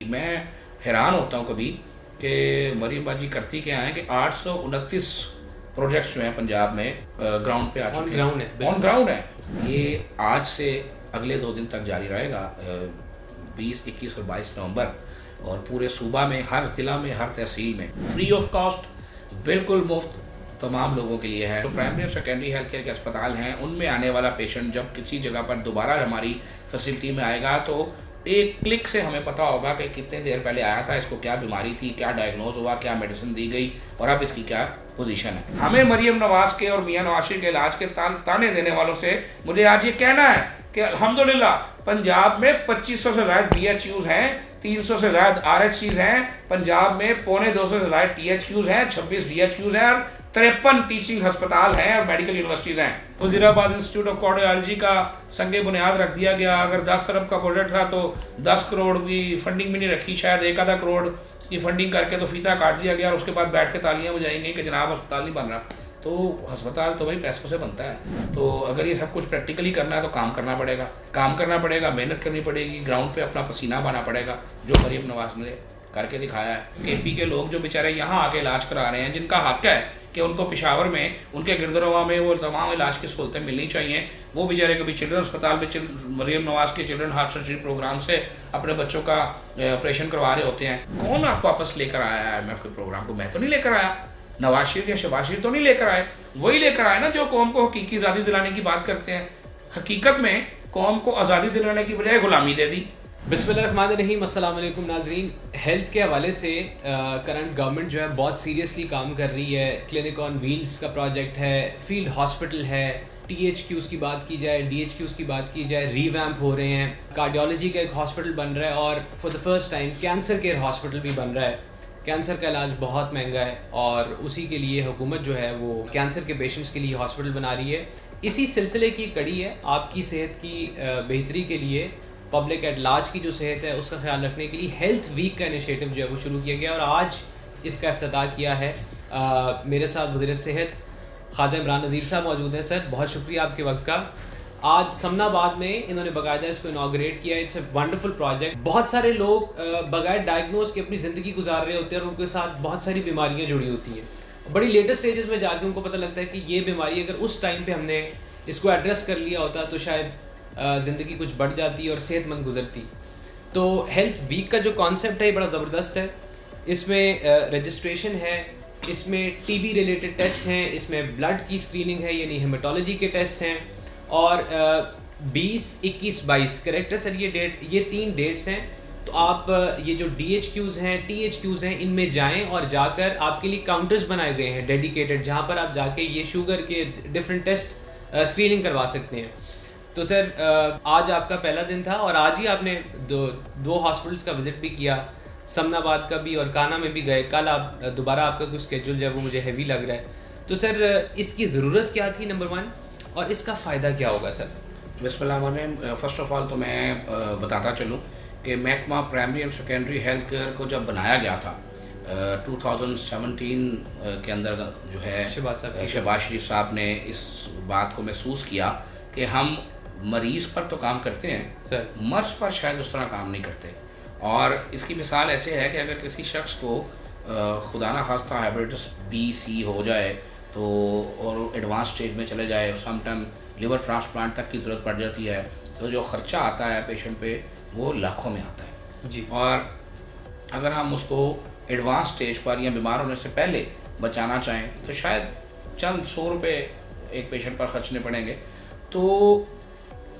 मैं हैरान होता हूँ कभी कि मरीम बाजी करती क्या है कि 829 प्रोजेक्ट्स जो हैं पंजाब में ग्राउंड पे आ चुके हैं, ऑन ग्राउंड है। ये आज से अगले 2 दिन तक जारी रहेगा, 20, 21 और 22 नवंबर, और पूरे सूबा में, हर ज़िला में, हर तहसील में फ्री ऑफ कॉस्ट, बिल्कुल मुफ्त तमाम लोगों के लिए है। तो प्राइमरी और सेकेंडरी हेल्थ केयर के अस्पताल हैं, उनमें आने वाला पेशेंट जब किसी जगह पर दोबारा हमारी फैसिलिटी में आएगा तो एक क्लिक से हमें पता होगा कि कितने देर पहले आया था, इसको क्या बीमारी थी, क्या डायग्नोज हुआ, क्या मेडिसिन दी गई और अब इसकी क्या पोजीशन है। हमें मरीम नवाज़ के और मियां नवाज शरीफ के इलाज के ताने देने वालों से मुझे आज ये कहना है कि अल्हम्दुलिल्लाह पंजाब में 2500 से ज़्यादा BHUs हैं, 300 से ज़्यादा RHCs हैं, पंजाब में 250 से ज़्यादा THQs हैं, 26 DHQs हैं और 53 टीचिंग अस्पताल हैं और मेडिकल यूनिवर्सिटीज़ हैं। वज़ीराबाद इंस्टीट्यूट ऑफ कार्डियोलॉजी का संगे बुनियाद रख दिया गया। अगर 10 अरब का प्रोजेक्ट था तो 10 करोड़ की फंडिंग भी नहीं रखी, शायद 1 आधा करोड़ की फंडिंग करके तो फीता काट दिया गया और उसके बाद बैठ के तालियां बजाएंगे कि जनाब अस्पताल नहीं बन रहा। तो अस्पताल तो भाई पैसों से बनता है। तो अगर ये सब कुछ प्रैक्टिकली करना है तो काम करना पड़ेगा, मेहनत करनी पड़ेगी, ग्राउंड पे अपना पसीना बहाना पड़ेगा, जो मरीम नवाज ने करके दिखाया है। KP के लोग जो बेचारे यहाँ आके इलाज करा रहे हैं, जिनका हक है कि उनको पेशावर में, उनके गिरदरवा में वो तमाम इलाज की सहूलतें मिलनी चाहिए, वो बेचारे कभी चिल्ड्रन अस्पताल में मरीम नवाज़ के चिल्ड्रन हार्ट सर्जरी प्रोग्राम से अपने बच्चों का ऑपरेशन करवा रहे होते हैं। कौन आप वापस लेकर आया है IMF के प्रोग्राम को? मैं तो नहीं लेकर आया, नवाज शरीफ या शहबाज शरीफ तो नहीं लेकर आए, वही लेकर आए ना जो कौम को हकीकी आज़ादी दिलाने की बात करते हैं। हकीकत में कौम को आज़ादी दिलाने की बजाय गुलामी दे दी। बिस्मिल्लाहिर्रहमानिर्रहीम, अस्सलाम वालेकुम नाजरीन। हेल्थ के हवाले से करंट गवर्नमेंट जो है बहुत सीरियसली काम कर रही है। क्लिनिक ऑन व्हील्स का प्रोजेक्ट है, फील्ड हॉस्पिटल है, THQs की बात की जाए, DHQs की बात की जाए, रीवैम्प हो रहे हैं, कार्डियोलॉजी का एक हॉस्पिटल बन रहा है और for the first time cancer care hospital भी बन रहा है। कैंसर का इलाज बहुत महंगा है और उसी के लिए हुकूमत जो है वो कैंसर के पेशेंट्स के लिए हॉस्पिटल बना रही है। इसी सिलसिले की कड़ी है आपकी सेहत की बेहतरी के लिए, पब्लिक एट लार्ज की जो सेहत है उसका ख्याल रखने के लिए हेल्थ वीक का इनिशिएटिव जो है वो शुरू किया गया और आज इसका इफ्तिताह किया है। मेरे साथ वज़ीर सेहत ख्वाजा इमरान नज़ीर साहब मौजूद हैं। सर, बहुत शुक्रिया आपके वक्त का। आज समनाबाद में इन्होंने बाकायदा इसको इनाग्रेट किया। It's a wonderful project. बहुत सारे लोग बगैर डायग्नोज के अपनी ज़िंदगी गुजार रहे होते हैं और उनके साथ बहुत सारी बीमारियाँ जुड़ी होती हैं। बड़ी लेटेस्ट स्टेजेस में जाके उनको पता लगता है कि ये बीमारी अगर उस टाइम पे हमने इसको एड्रेस कर लिया होता तो शायद ज़िंदगी कुछ बढ़ जाती और सेहतमंद गुजरती। तो हेल्थ वीक का जो कॉन्सेप्ट है ये बड़ा ज़बरदस्त है। इसमें रजिस्ट्रेशन है, इसमें TB रिलेटेड टेस्ट हैं, इसमें ब्लड की स्क्रीनिंग है यानी हेमाटोलॉजी के टेस्ट हैं और 20, 21, 22 करेक्ट है सर ये डेट, ये 3 डेट्स हैं। तो आप ये जो DHQs हैं, THQs हैं, इनमें जाएं और जाकर आपके लिए काउंटर्स बनाए गए हैं डेडिकेटेड, जहाँ पर आप जाके ये शुगर के डिफरेंट टेस्ट स्क्रीनिंग करवा सकते हैं। तो सर आज आपका पहला दिन था और आज ही आपने दो हॉस्पिटल्स का विज़िट भी किया, समनाबाद का भी और काना में भी गए। कल आप दोबारा आपका कुछ स्केड्यूल जो है वो मुझे हैवी लग रहा है। तो सर इसकी ज़रूरत क्या थी नंबर 1 और इसका फ़ायदा क्या होगा sir? Bismillah. First of all तो मैं बताता चलूँ कि महकमा primary and secondary health care को जब बनाया गया था 2017 के अंदर जो है शहबाज शरीफ साहब ने इस बात को महसूस किया कि हम मरीज़ पर तो काम करते हैं सर, मर्ज़ पर शायद उस तरह काम नहीं करते। और इसकी मिसाल ऐसे है कि अगर किसी शख्स को खुदा ना खास्ता हेपेटाइटिस B-C हो जाए तो और एडवांस स्टेज में चले जाए, समटाइम लिवर ट्रांसप्लांट तक की ज़रूरत पड़ जाती है, तो जो ख़र्चा आता है पेशेंट पे वो लाखों में आता है जी। और अगर हम उसको एडवांस स्टेज पर या बीमार होने से पहले बचाना चाहें तो शायद चंद 100 रुपये एक पेशेंट पर खर्चने पड़ेंगे। तो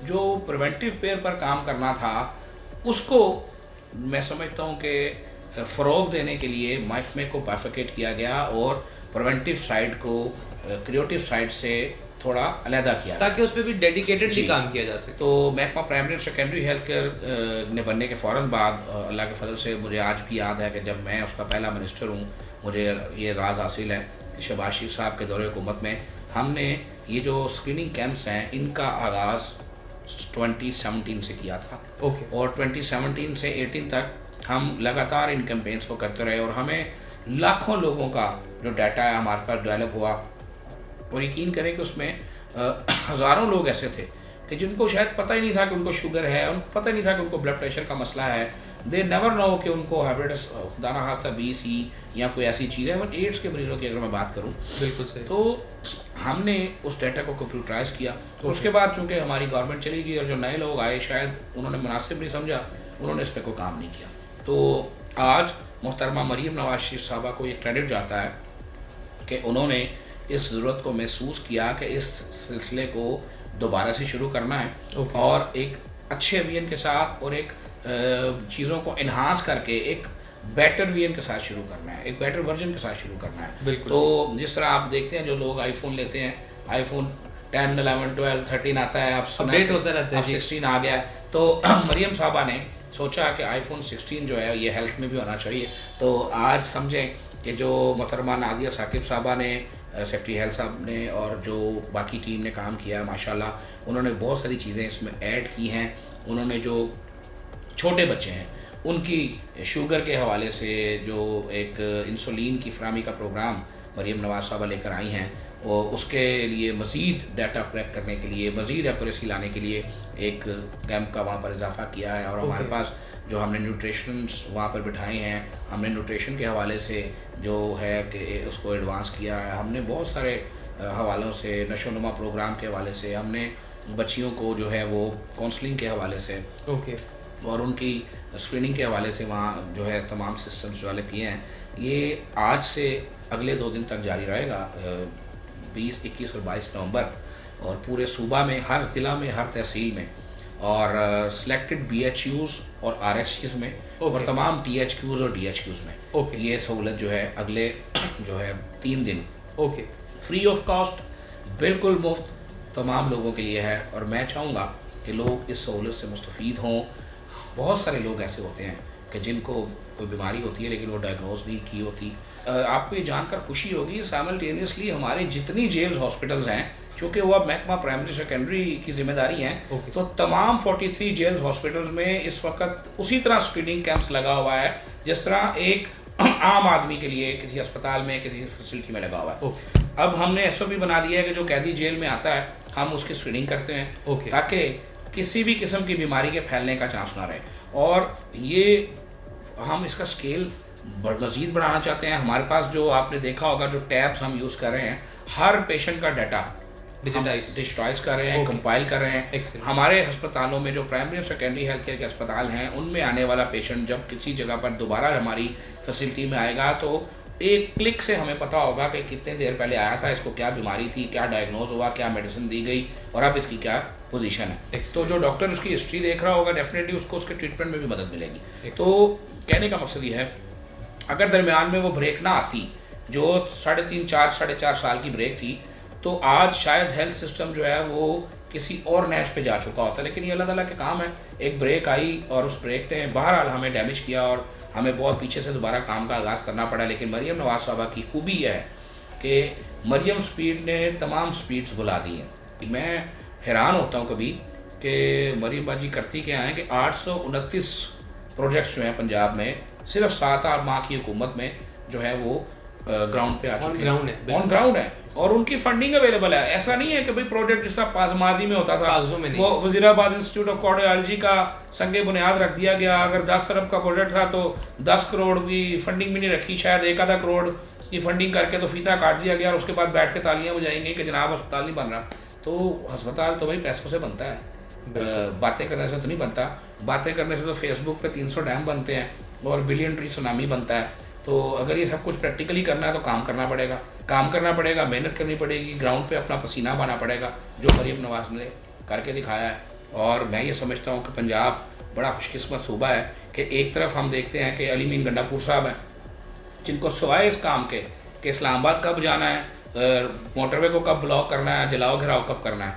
जो प्रिवेंटिव केयर पर काम करना था उसको मैं समझता हूँ कि फ़रोग़ देने के लिए महकमे को बाइफरकेट किया गया और प्रिवेंटिव साइड को क्रिएटिव साइड से थोड़ा अलहदा किया ताकि उस पर भी डेडिकेटेडली काम किया जा सके। तो महकमा प्राइमरी और सेकेंडरी हेल्थ केयर ने बनने के फ़ौरन बाद अल्लाह के फजल से मुझे आज भी याद है कि जब मैं उसका पहला मिनिस्टर हूँ, मुझे ये राज हासिल है कि शहबाज शरीफ साहब के दौरे हुकूमत में हमने ये जो स्क्रीनिंग कैंप्स हैं इनका आगाज़ 2017 से किया था। और 2017 से 18 तक हम लगातार इन कैंपेन्स को करते रहे और हमें लाखों लोगों का जो डाटा है हमारे पास डेवलप हुआ। और यकीन करें कि उसमें हज़ारों लोग ऐसे थे कि जिनको शायद पता ही नहीं था कि उनको शुगर है, उनको पता ही नहीं था कि उनको ब्लड प्रेशर का मसला है, दे नेवर नो कि उनको हेपेटाइटिस खुदा ना खास्ता बी सी या कोई ऐसी चीज़ है। बट एड्स के मरीजों की अगर मैं बात करूँ बिल्कुल सही। तो हमने उस डाटा को कंप्यूटराइज किया। तो उसके बाद चूँकि हमारी गवर्नमेंट चली गई और जो नए लोग आए शायद उन्होंने मुनासिब नहीं समझा, उन्होंने इस पर कोई काम नहीं किया। तो आज मोहतरमा मरीम नवाज शरीफ साहबा को ये क्रेडिट जाता है कि उन्होंने इस ज़रूरत को महसूस किया कि इस सिलसिले को दोबारा से शुरू करना है और एक अच्छे विजन के साथ और एक चीज़ों को इन्हांस करके एक बेटर विजन के साथ शुरू करना है, एक बेटर वर्जन के साथ शुरू करना है। तो जिस तरह आप देखते हैं जो लोग आईफोन लेते हैं, आईफोन 10, 11, 12, 13 आता है, अब अपडेट होता रहता है, अब 16 आ गया। तो मरियम साहबा ने सोचा कि आईफोन 16 जो है ये हेल्थ में भी होना चाहिए। तो आज समझें कि जो मोहतरमा नादिया साकिब साहबा ने, सेक्रेटरी हेल्थ साहब ने और जो बाकी टीम ने काम किया है माशाल्लाह, उन्होंने बहुत सारी चीज़ें इसमें ऐड की हैं। उन्होंने जो छोटे बच्चे हैं उनकी शुगर के हवाले से जो एक इंसुलिन की फराहमी का प्रोग्राम मरीम नवाज साहबा लेकर आई हैं, और उसके लिए मज़ीद डाटा कलेक्ट करने के लिए, मज़ीद एक्यूरेसी लाने के लिए एक कैंप का वहाँ पर इजाफा किया है। और हमारे पास जो हमने न्यूट्रिशंस वहाँ पर बिठाए हैं, हमने न्यूट्रिशन के हवाले से जो है कि उसको एडवांस किया है। हमने बहुत सारे हवालों से, नशोनुमा प्रोग्राम के हवाले से, हमने बच्चियों को जो है वो काउंसलिंग के हवाले से और उनकी स्क्रीनिंग के हवाले से वहाँ जो है तमाम सिस्टम्स डेवलप किए हैं। ये आज से अगले 2 दिन तक जारी रहेगा, 20, 21 और 22 नवंबर, और पूरे सूबा में, हर ज़िला में, हर तहसील में, और सिलेक्टेड BHUs और RHCs में और तमाम THQs और DHQs में ये सहूलत जो है अगले जो है 3 दिन फ्री ऑफ कॉस्ट, बिल्कुल मुफ्त तमाम लोगों के लिए है। और मैं चाहूँगा कि लोग इस सहूलत से मुस्तफ़ीद हों। बहुत सारे लोग ऐसे होते हैं कि जिनको कोई बीमारी होती है लेकिन वो डायग्नोज नहीं की होती। आपको ये जानकर खुशी होगी साइमल्टेनियसली हमारे जितनी जेल्स हॉस्पिटल्स हैं, चूँकि वो अब महकमा प्राइमरी सेकेंडरी की जिम्मेदारी हैं, तो तमाम 43 जेल्स हॉस्पिटल्स में इस वक्त उसी तरह स्क्रीनिंग कैंप्स लगा हुआ है जिस तरह एक आम आदमी के लिए किसी अस्पताल में, किसी फैसिलिटी में लगा हुआ है। अब हमने SOP बना दिया है कि जो कैदी जेल में आता है हम उसकी स्क्रीनिंग करते हैं ताकि किसी भी किस्म की बीमारी के फैलने का चांस ना रहे। और ये हम इसका स्केल मज़ीद बढ़ाना चाहते हैं। हमारे पास जो आपने देखा होगा जो टैब्स हम यूज़ कर रहे हैं, हर पेशेंट का डाटा डिजिटाइज कर रहे हैं, कंपाइल कर रहे हैं। हमारे अस्पतालों में जो प्राइमरी और सेकेंडरी हेल्थ केयर के अस्पताल हैं उनमें आने वाला पेशेंट जब किसी जगह पर दोबारा हमारी फैसिलिटी में आएगा तो एक क्लिक से हमें पता होगा कि कितने देर पहले आया था, इसको क्या बीमारी थी, क्या डायग्नोज हुआ, क्या मेडिसिन दी गई और अब इसकी क्या पोजीशन है। तो जो डॉक्टर उसकी हिस्ट्री देख रहा होगा डेफिनेटली उसको उसके ट्रीटमेंट में भी मदद मिलेगी। तो कहने का मकसद ये है अगर दरमियान में वो ब्रेक ना आती जो 3.5, 4, 4.5 साल की ब्रेक थी, तो आज शायद हेल्थ सिस्टम जो है वो किसी और नैश पे जा चुका होता। लेकिन ये अल्लाह ताला के काम है, एक ब्रेक आई और उस ब्रेक ने बहरहाल हमें डैमेज किया और हमें बहुत पीछे से दोबारा काम का आगाज़ करना पड़ा। लेकिन मरीम नवाज साहबा की खूबी यह है कि मरीम स्पीड ने तमाम स्पीड्स बुला दी हैं। मैं हैरान होता हूँ कभी कि मरीम बाजी करती क्या है कि 829 प्रोजेक्ट्स जो हैं पंजाब में सिर्फ 7-8 माह की हुकूमत में जो है वो ग्राउंड पे आ चुके हैं, ऑन ग्राउंड है और उनकी फंडिंग अवेलेबल है। ऐसा नहीं है कि भाई प्रोजेक्ट जिस तरह माजी में होता था वो वजीराबाद इंस्टीट्यूट ऑफ कार्डियोलॉजी का संगे बुनियाद रख दिया गया। अगर 10 अरब का प्रोजेक्ट था तो 10 करोड़ की फंडिंग भी नहीं रखी, शायद 1 आधा करोड़ की फंडिंग करके तो फीता काट दिया गया और उसके बाद बैठ के तालियां बजाएंगे कि जनाब अस्पताल नहीं बन रहा। तो अस्पताल तो भाई पैसों से बनता है, बातें करने से तो नहीं बनता। बातें करने से तो फेसबुक पे 300 डैम बनते हैं और बिलियन ट्री सुनामी बनता है। तो अगर ये सब कुछ प्रैक्टिकली करना है तो काम करना पड़ेगा, मेहनत करनी पड़ेगी, ग्राउंड पे अपना पसीना बहाना पड़ेगा, जो मरीम नवाज ने करके दिखाया है। और मैं ये समझता हूँ कि पंजाब बड़ा खुशकिस्मत सूबा है कि एक तरफ हम देखते हैं कि अली मीन गंडापुर साहब हैं जिनको सिवाय इस काम के कि इस्लामाबाद कब जाना है, मोटरवे को कब ब्लॉक करना है, जलाओ घिराव कब करना है,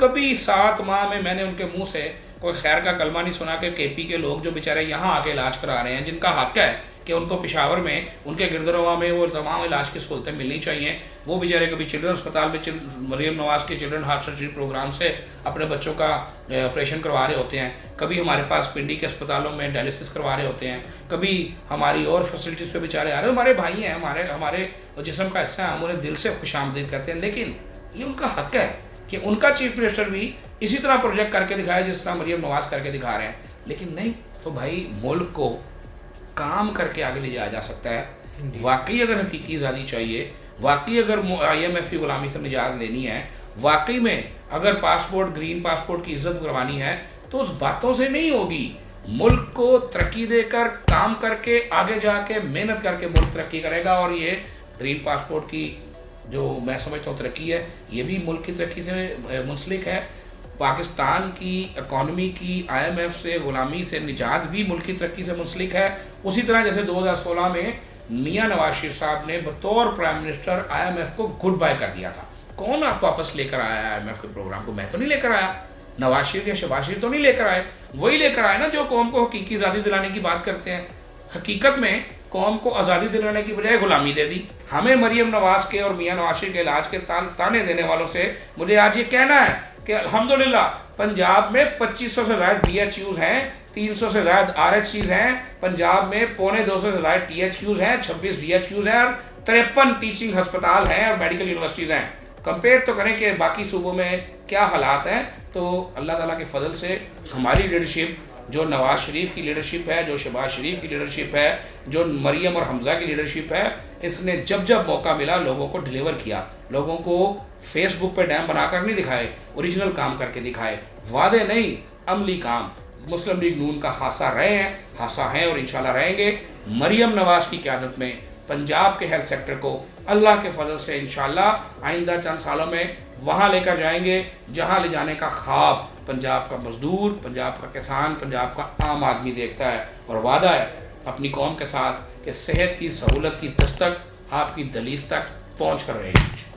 कभी 7 माह में मैंने उनके मुंह से कोई खैर का कलमा नहीं सुना कि KP के लोग जो बेचारे यहाँ आके इलाज करा रहे हैं, जिनका हक है कि उनको पेशावर में उनके गिरदरवा में वो तमाम इलाज की सहूलतें मिलनी चाहिए, वो बेचारे कभी चिल्ड्रन अस्पताल में मरीम नवाज के चिल्ड्रन हार्ट सर्जरी प्रोग्राम से अपने बच्चों का ऑपरेशन करवा रहे होते हैं, कभी हमारे पास पिंडी के अस्पतालों में डायलिसिस करवा रहे होते हैं, कभी हमारी और फैसिलिटीज़ पे बेचारे आ रहे हैं। हमारे भाई हैं, हमारे जिस्म का हिस्सा है, हम उन्हें दिल से खुशामदीद करते हैं। लेकिन ये उनका हक है कि उनका चीफ मिनिस्टर भी इसी तरह प्रोजेक्ट करके दिखाए जिस तरह मरीम नवाज करके दिखा रहे हैं। लेकिन नहीं, तो भाई मुल्क को काम करके आगे ले जाया जा सकता है। वाकई अगर हकीकी आज़ादी चाहिए, वाकई अगर IMF की गुलामी से निजात लेनी है, वाकई में अगर पासपोर्ट, ग्रीन पासपोर्ट की इज्जत करवानी है, तो उस बातों से नहीं होगी। मुल्क को तरक्की देकर, काम करके, आगे जाके मेहनत करके मुल्क तरक्की करेगा। और ये ग्रीन पासपोर्ट की जो मैं समझता हूँ तरक्की है, ये भी मुल्क की तरक्की से मुंसलिक है। पाकिस्तान की इकॉनमी की IMF से, गुलामी से निजात भी मुल्क की तरक्की से मुंसलिक है। उसी तरह जैसे 2016 में मियां नवाज शरीफ साहब ने बतौर प्राइम मिनिस्टर IMF को गुड बाय कर दिया था। कौन आप वापस लेकर आया IMF के प्रोग्राम को? मैं तो नहीं लेकर आया, नवाज शरीफ या शहबाज शरीफ तो नहीं लेकर आए। वही लेकर आए ना जो कौम को हकीकी आज़ादी दिलाने की बात करते हैं। हकीकत में कौम को आज़ादी दिलाने की बजाय गुलामी दे दी। हमें मरीम नवाज के और मियां नवाज शरीफ के इलाज के ताने देने वालों से मुझे आज ये कहना है कि अल्हम्दुलिल्लाह पंजाब में 2500 से ज़्यादा BHUs हैं, 300 से ज़्यादा RHCs हैं, पंजाब में 250 से ज़्यादा THQs हैं, 26 DHQs हैं और 53 टीचिंग हस्पताल हैं और मेडिकल यूनिवर्सिटीज़ हैं। कंपेयर तो करें कि बाकी सूबों में क्या हालात हैं। तो अल्लाह ताला के फजल से हमारी लीडरशिप, जो नवाज शरीफ की लीडरशिप है, जो शहबाज शरीफ की लीडरशिप है, जो मरीम और हमज़ा की लीडरशिप है, इसने जब जब मौका मिला लोगों को डिलीवर किया। लोगों को फेसबुक पे डैम बनाकर नहीं दिखाए, ओरिजिनल काम करके दिखाए। वादे नहीं, अमली काम। मुस्लिम लीग नून का हासा रहे हैं, हासा हैं और इंशाल्लाह रहेंगे। मरीम नवाज की क़यादत में पंजाब के हेल्थ सेक्टर को अल्लाह के फजल से इंशाल्लाह आइंदा चंद सालों में वहाँ लेकर जाएंगे जहाँ ले जाने का ख्वाब पंजाब का मजदूर, पंजाब का किसान, पंजाब का आम आदमी देखता है। और वादा है अपनी कौम के साथ कि सेहत की सहूलत की दस्तक आपकी दहलीज तक पहुँच कर रहेगी।